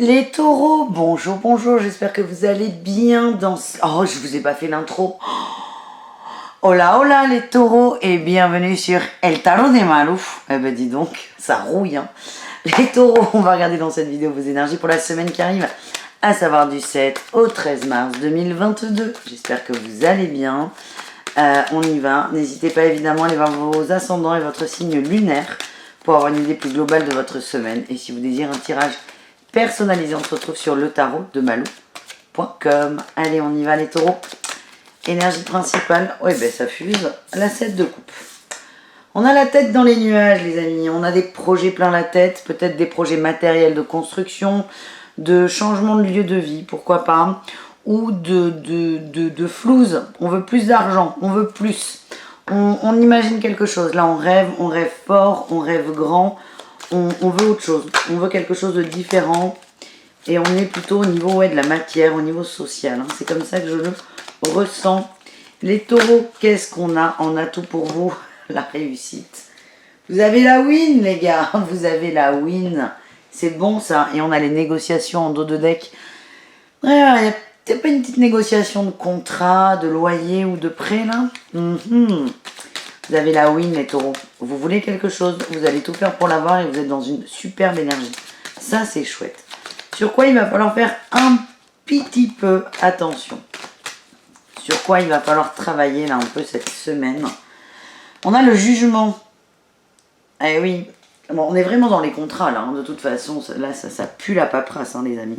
Les taureaux, bonjour, bonjour, j'espère que vous allez bien dans... Oh, je vous ai pas fait l'intro. Hola, hola les taureaux et bienvenue sur El Tarot de Malouf. Eh ben dis donc, ça rouille hein. Les taureaux, on va regarder dans cette vidéo vos énergies pour la semaine qui arrive, à savoir du 7 au 13 mars 2022. J'espère que vous allez bien. On y va. N'hésitez pas évidemment à aller voir vos ascendants et votre signe lunaire pour avoir une idée plus globale de votre semaine. Et si vous désirez un tirage personnalisé, on se retrouve sur le tarot de malou.com. Allez, on y va les taureaux. Énergie principale, ouais ben ça fuse, la 7 de coupe. On a la tête dans les nuages les amis, on a des projets plein la tête, peut-être des projets matériels de construction, de changement de lieu de vie, pourquoi pas, ou de flouze, on veut plus d'argent, on veut plus. On imagine quelque chose, là on rêve fort, on rêve grand, on veut autre chose, on veut quelque chose de différent. Et on est plutôt au niveau de la matière, au niveau social. Hein. C'est comme ça que je le ressens. Les taureaux, qu'est-ce qu'on a en atout pour vous? La réussite. Vous avez la win, les gars. Vous avez la win. C'est bon, ça. Et on a les négociations en dos de deck. Il n'y a peut-être pas une petite négociation de contrat, de loyer ou de prêt, là. Vous avez la win, les taureaux. Vous voulez quelque chose, vous allez tout faire pour l'avoir et vous êtes dans une superbe énergie. Ça, c'est chouette. Sur quoi il va falloir faire un petit peu attention. Sur quoi il va falloir travailler là un peu cette semaine. On a le jugement. Eh oui, bon, on est vraiment dans les contrats là, hein, de toute façon, là ça pue la paperasse hein, les amis.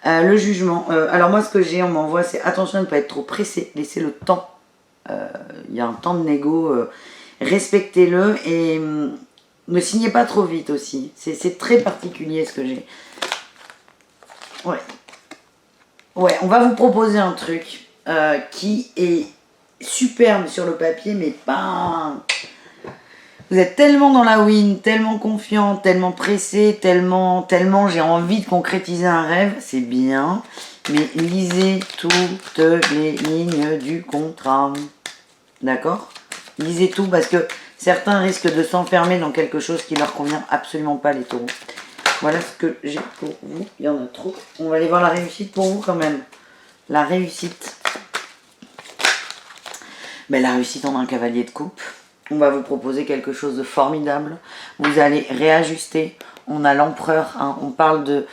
Le jugement, alors moi ce que j'ai, on m'envoie, c'est attention à ne pas être trop pressé, laissez le temps. Il y a un temps de négo, respectez-le et ne signez pas trop vite aussi. C'est très particulier ce que j'ai. Ouais, on va vous proposer un truc qui est superbe sur le papier, mais pas... Vous êtes tellement dans la win, tellement confiant, tellement pressé, tellement j'ai envie de concrétiser un rêve, c'est bien. Mais lisez toutes les lignes du contrat. D'accord? Lisez tout parce que certains risquent de s'enfermer dans quelque chose qui leur convient absolument pas les taureaux. Voilà ce que j'ai pour vous. Il y en a trop. On va aller voir la réussite pour vous quand même. La réussite. Ben, la réussite, on a un cavalier de coupe. On va vous proposer quelque chose de formidable. Vous allez réajuster. On a l'empereur. Hein. On parle de...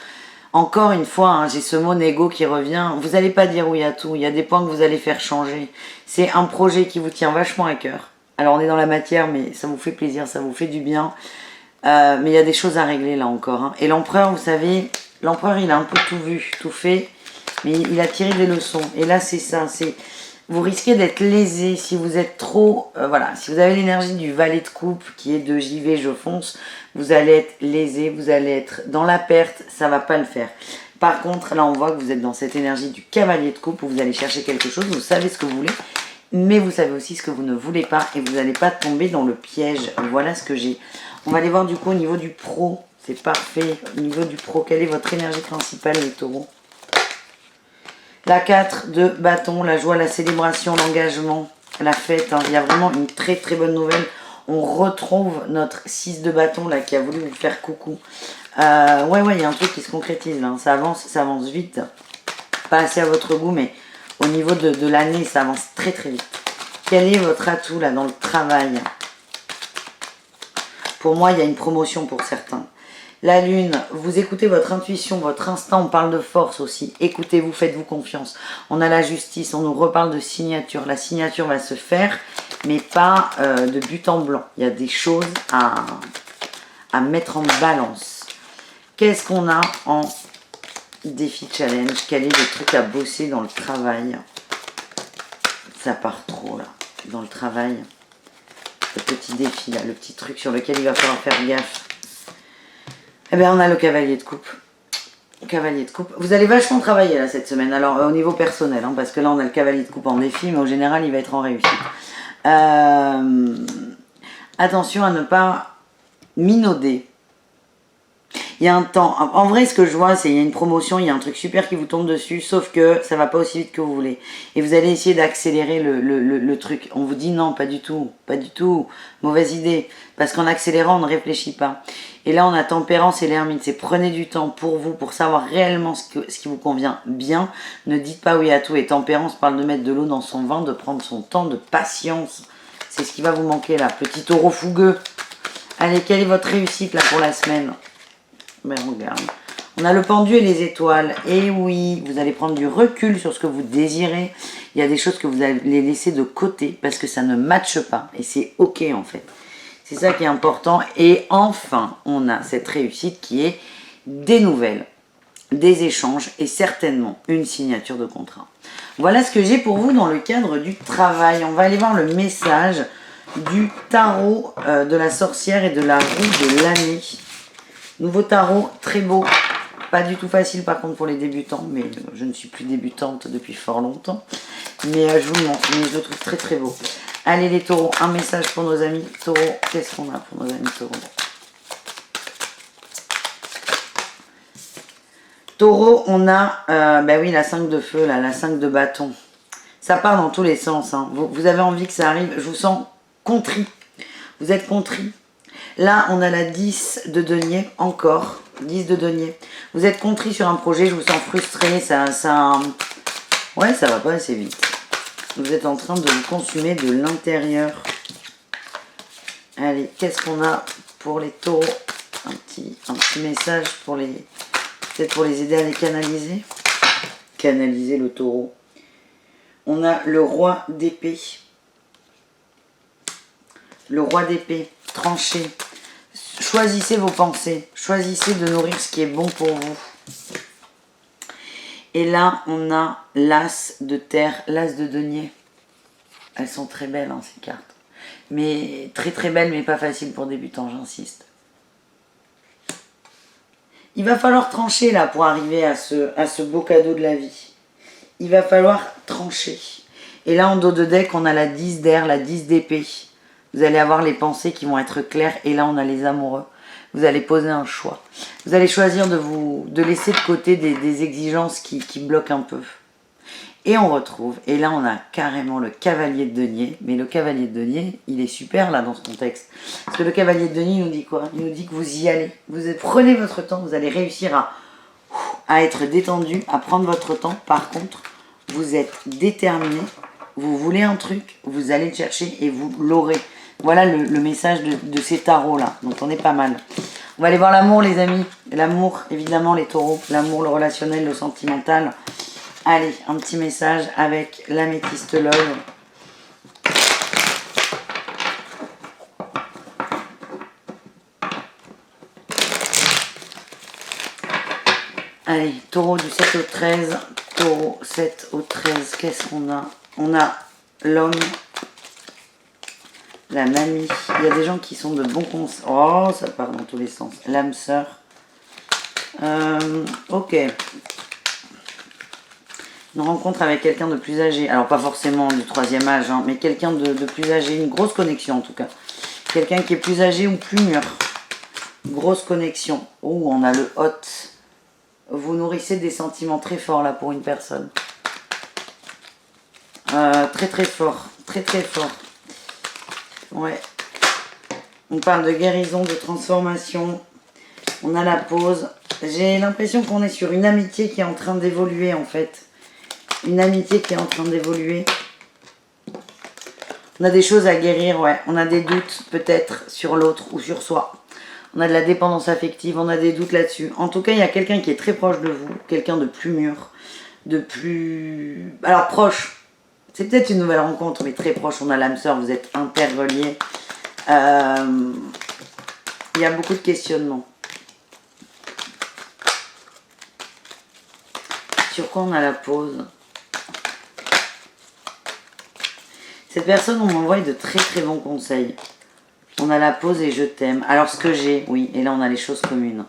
Encore une fois, hein, j'ai ce mot négo qui revient. Vous n'allez pas dire oui à tout. Il y a des points que vous allez faire changer. C'est un projet qui vous tient vachement à cœur. Alors on est dans la matière, mais ça vous fait plaisir, ça vous fait du bien. Mais il y a des choses à régler là encore. Hein. Et l'empereur, vous savez, l'empereur il a un peu tout vu, tout fait, mais il a tiré des leçons. Et là c'est ça, c'est vous risquez d'être lésé si vous êtes trop... voilà, si vous avez l'énergie du valet de coupe qui est de j'y vais, je fonce, vous allez être lésé, vous allez être dans la perte, ça va pas le faire. Par contre, là on voit que vous êtes dans cette énergie du cavalier de coupe où vous allez chercher quelque chose, vous savez ce que vous voulez, mais vous savez aussi ce que vous ne voulez pas et vous n'allez pas tomber dans le piège. Voilà ce que j'ai. On va aller voir du coup au niveau du pro. C'est parfait. Au niveau du pro, quelle est votre énergie principale les taureaux? La 4 de bâton, la joie, la célébration, l'engagement, la fête. Hein. Il y a vraiment une très très bonne nouvelle. On retrouve notre 6 de bâton là qui a voulu vous faire coucou. Ouais, il y a un truc qui se concrétise là. Ça avance vite. Pas assez à votre goût, mais au niveau de l'année, ça avance très très vite. Quel est votre atout là dans le travail? Pour moi, il y a une promotion pour certains. La lune, vous écoutez votre intuition, votre instinct, on parle de force aussi. Écoutez-vous, faites-vous confiance. On a la justice, on nous reparle de signature. La signature va se faire, mais pas de but en blanc. Il y a des choses à mettre en balance. Qu'est-ce qu'on a en défi challenge? Quel est le truc à bosser dans le travail? Ça part trop là, dans le travail. Le petit défi là, le petit truc sur lequel il va falloir faire gaffe. Eh bien, on a le cavalier de coupe. Cavalier de coupe. Vous allez vachement travailler là cette semaine. Alors, au niveau personnel, hein, parce que là, on a le cavalier de coupe en défi, mais au général, il va être en réussite. Attention à ne pas minauder Il y a un temps. En vrai, ce que je vois, c'est qu'il y a une promotion, il y a un truc super qui vous tombe dessus, sauf que ça va pas aussi vite que vous voulez. Et vous allez essayer d'accélérer le truc. On vous dit non, pas du tout, pas du tout. Mauvaise idée. Parce qu'en accélérant, on ne réfléchit pas. Et là, on a tempérance et l'ermite. C'est prenez du temps pour vous, pour savoir réellement ce qui vous convient bien. Ne dites pas oui à tout. Et tempérance parle de mettre de l'eau dans son vin, de prendre son temps, de patience. C'est ce qui va vous manquer là. Petit taureau fougueux. Allez, quelle est votre réussite là pour la semaine? Ben, regarde. On a le pendu et les étoiles. Et oui, vous allez prendre du recul sur ce que vous désirez. Il y a des choses que vous allez laisser de côté parce que ça ne matche pas. Et c'est ok en fait. C'est ça qui est important. Et enfin, on a cette réussite qui est des nouvelles, des échanges et certainement une signature de contrat. Voilà ce que j'ai pour vous dans le cadre du travail. On va aller voir le message du tarot de la sorcière et de la roue de l'année. Nouveau tarot, très beau. Pas du tout facile par contre pour les débutants, mais je ne suis plus débutante depuis fort longtemps. Mais je vous le montre, mais je le trouve très très beau. Allez les taureaux, un message pour nos amis taureaux. Qu'est-ce qu'on a pour nos amis taureaux? Taureau, on a, ben oui, la 5 de feu, là, la 5 de bâton. Ça part dans tous les sens. Hein. Vous avez envie que ça arrive. Je vous sens contrit. Vous êtes contrit. Là, on a la 10 de denier, encore. 10 de denier. Vous êtes contrit sur un projet, je vous sens frustré. Ouais, ça va pas assez vite. Vous êtes en train de vous consumer de l'intérieur. Allez, qu'est-ce qu'on a pour les taureaux? Un petit message pour les... Peut-être pour les aider à les canaliser. Canaliser le taureau. On a le roi d'épée. Le roi d'épée. Tranché. Choisissez vos pensées. Choisissez de nourrir ce qui est bon pour vous. Et là, on a l'as de terre, l'as de denier. Elles sont très belles, hein, ces cartes. Mais très très belles, mais pas faciles pour débutants, j'insiste. Il va falloir trancher là pour arriver à ce beau cadeau de la vie. Il va falloir trancher. Et là, en dos de deck, on a la 10 d'air, la 10 d'épée. Vous allez avoir les pensées qui vont être claires. Et là, on a les amoureux. Vous allez poser un choix. Vous allez choisir de laisser de côté des exigences qui bloquent un peu. Et on retrouve, et là on a carrément le cavalier de denier. Mais le cavalier de denier, il est super là dans ce contexte. Parce que le cavalier de denier, il nous dit quoi? Il nous dit que vous y allez. Prenez votre temps, vous allez réussir à être détendu, à prendre votre temps. Par contre, vous êtes déterminé. Vous voulez un truc, vous allez le chercher et vous l'aurez. Voilà le message de ces tarots là. Donc on est pas mal. On va aller voir l'amour les amis. L'amour, évidemment les taureaux. L'amour, le relationnel, le sentimental. Allez, un petit message avec l'améthyste love. Allez, taureau du 7 au 13. Taureau 7 au 13. Qu'est-ce qu'on a? On a l'homme. La mamie. Il y a des gens qui sont de bons conseils. Oh, ça part dans tous les sens. L'âme sœur. Ok. Une rencontre avec quelqu'un de plus âgé. Alors, pas forcément du 3e âge, hein, mais quelqu'un de plus âgé. Une grosse connexion, en tout cas. Quelqu'un qui est plus âgé ou plus mûr. Grosse connexion. Oh, on a le hot. Vous nourrissez des sentiments très forts, là, pour une personne. Très, très fort. Très, très fort. Ouais. On parle de guérison, de transformation. On a la pause. J'ai l'impression qu'on est sur une amitié qui est en train d'évoluer, en fait. Une amitié qui est en train d'évoluer. On a des choses à guérir, ouais. On a des doutes, peut-être, sur l'autre ou sur soi. On a de la dépendance affective, on a des doutes là-dessus. En tout cas, il y a quelqu'un qui est très proche de vous. Quelqu'un de plus mûr, de plus... Alors, proche. C'est peut-être une nouvelle rencontre, mais très proche. On a l'âme sœur, vous êtes interreliés. Il y a beaucoup de questionnements. Sur quoi on a la pause? Cette personne, on m'envoie de très très bons conseils. On a la pause et je t'aime. Alors ce que j'ai, oui, et là on a les choses communes.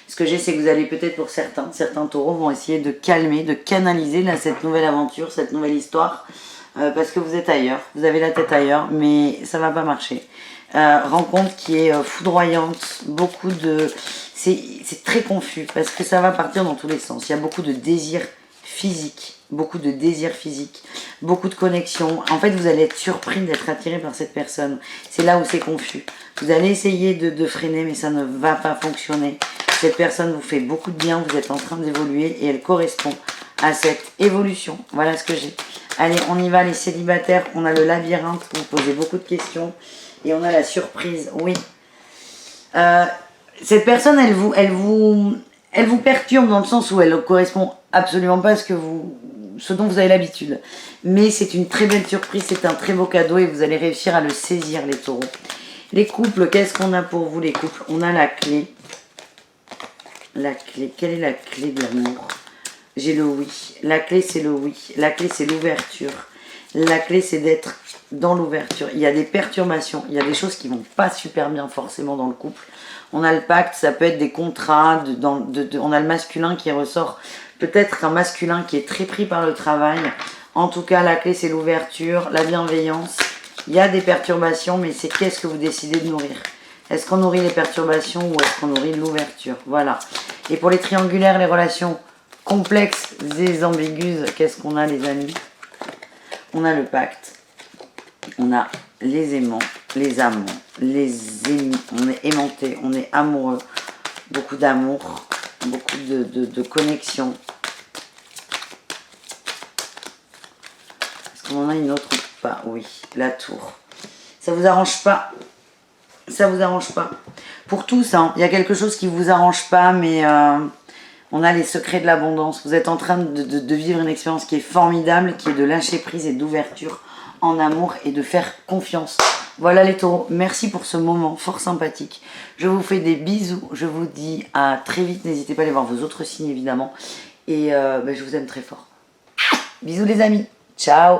Ce que j'ai, c'est que vous allez peut-être pour certains taureaux vont essayer de calmer, de canaliser là, cette nouvelle aventure, cette nouvelle histoire. Parce que vous êtes ailleurs, vous avez la tête ailleurs, mais ça va pas marcher. Rencontre qui est foudroyante, beaucoup de... C'est très confus parce que ça va partir dans tous les sens. Il y a beaucoup de désirs physiques, beaucoup de connexions. En fait, vous allez être surpris d'être attiré par cette personne. C'est là où c'est confus. Vous allez essayer de freiner, mais ça ne va pas fonctionner. Cette personne vous fait beaucoup de bien, vous êtes en train d'évoluer et elle correspond à cette évolution. Voilà ce que j'ai. Allez, on y va les célibataires. On a le labyrinthe, vous posez beaucoup de questions. Et on a la surprise, oui. Cette personne, elle vous perturbe dans le sens où elle ne correspond absolument pas à ce dont vous avez l'habitude. Mais c'est une très belle surprise, c'est un très beau cadeau et vous allez réussir à le saisir, les taureaux. Les couples, qu'est-ce qu'on a pour vous, les couples? On a la clé. La clé, quelle est la clé de l'amour? J'ai le oui. La clé, c'est le oui. La clé, c'est l'ouverture. La clé, c'est d'être dans l'ouverture. Il y a des perturbations, il y a des choses qui vont pas super bien forcément dans le couple. On a le pacte, ça peut être des contrats, on a le masculin qui ressort, peut-être un masculin qui est très pris par le travail. En tout cas, la clé, c'est l'ouverture, la bienveillance. Il y a des perturbations, mais c'est qu'est-ce que vous décidez de nourrir? Est-ce qu'on nourrit les perturbations ou est-ce qu'on nourrit l'ouverture? Voilà. Et pour les triangulaires, les relations complexes et ambiguës, qu'est-ce qu'on a, les amis? On a le pacte, on a les aimants, les amants, les émis, on est aimanté, on est amoureux, beaucoup d'amour, beaucoup de connexion. Est-ce qu'on en a une autre ou pas? Oui, la tour. Ça vous arrange pas? Ça vous arrange pas? Pour tous, hein, il y a quelque chose qui vous arrange pas, mais on a les secrets de l'abondance. Vous êtes en train de vivre une expérience qui est formidable, qui est de lâcher prise et d'ouverture en amour et de faire confiance. Voilà les taureaux, merci pour ce moment fort sympathique. Je vous fais des bisous, je vous dis à très vite. N'hésitez pas à aller voir vos autres signes évidemment. Et je vous aime très fort. Bisous les amis, ciao.